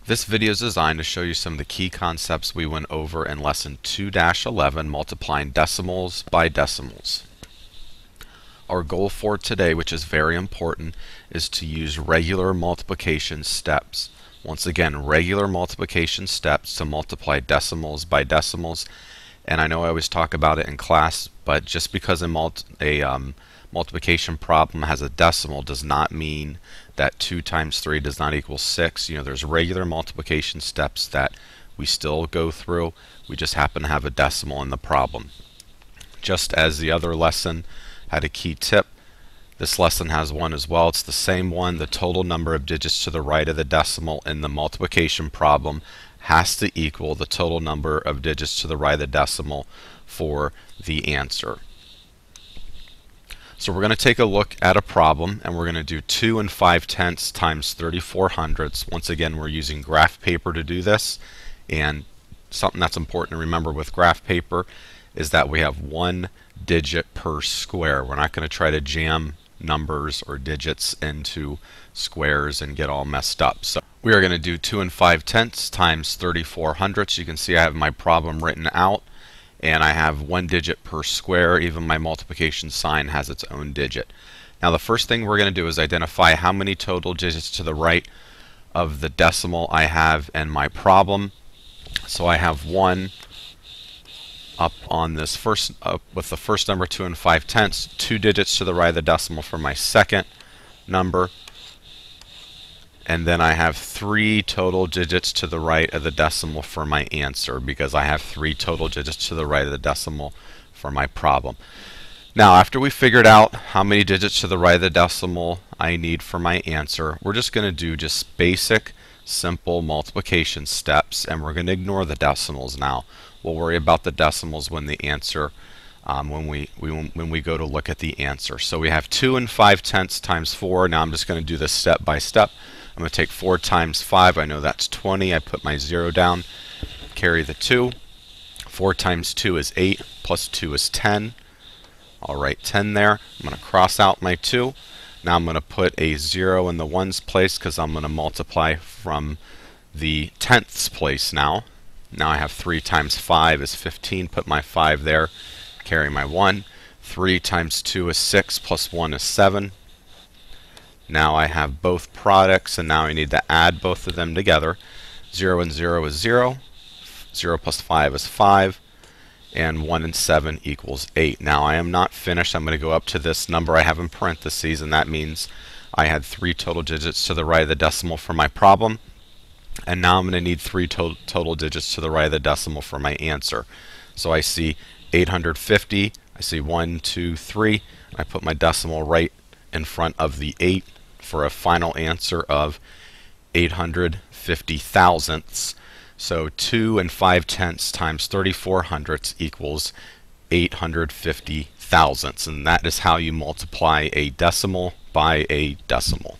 This video is designed to show you some of the key concepts we went over in lesson 2-11, multiplying decimals by decimals. Our goal for today, which is very important, is to use regular multiplication steps. Once again, regular multiplication steps to multiply decimals by decimals. And I know I always talk about it in class, but just because a multiplication problem has a decimal does not mean that 2 times 3 does not equal 6. There's regular multiplication steps that we still go through. We just happen to have a decimal in the problem. Just as the other lesson had a key tip, this lesson has one as well. It's the same one. The total number of digits to the right of the decimal in the multiplication problem has to equal the total number of digits to the right of the decimal for the answer. So we're going to take a look at a problem, and we're going to do 2 5/10 times 34 hundredths. Once again, we're using graph paper to do this, and something that's important to remember with graph paper is that we have one digit per square. We're not going to try to jam numbers or digits into squares and get all messed up. So we are going to do 2 5/10 times 34 hundredths. You can see I have my problem written out, and I have one digit per square. Even my multiplication sign has its own digit. Now the first thing we're going to do is identify how many total digits to the right of the decimal I have in my problem. So I have 1 up on this first, with the first number 2 5/10, 2 digits to the right of the decimal for my second number, and then I have 3 total digits to the right of the decimal for my answer, because I have 3 total digits to the right of the decimal for my problem. Now, after we figured out how many digits to the right of the decimal I need for my answer, we're just going to do just basic, simple multiplication steps, and we're going to ignore the decimals now. We'll worry about the decimals when the answer, when we go to look at the answer. So we have 2 5/10 times 4. Now I'm just going to do this step by step. I'm going to take 4 times 5. I know that's 20. I put my 0 down, carry the 2. 4 times 2 is 8, plus 2 is 10. I'll write 10 there. I'm going to cross out my 2. Now I'm going to put a 0 in the ones place because I'm going to multiply from the tenths place now. Now I have 3 times 5 is 15. Put my 5 there, carry my 1. 3 times 2 is 6, plus 1 is 7. Now I have both products, and now I need to add both of them together. 0 and 0 is 0. 0 plus 5 is 5. And 1 and 7 equals 8. Now I am not finished. I'm going to go up to this number I have in parentheses, and that means I had 3 total digits to the right of the decimal for my problem. And now I'm going to need 3 total digits to the right of the decimal for my answer. So I see 850. I see 1, 2, 3. I put my decimal right in front of the 8 for a final answer of 850 thousandths. So 2 5/10 times 34 hundredths equals 850 thousandths. And that is how you multiply a decimal by a decimal.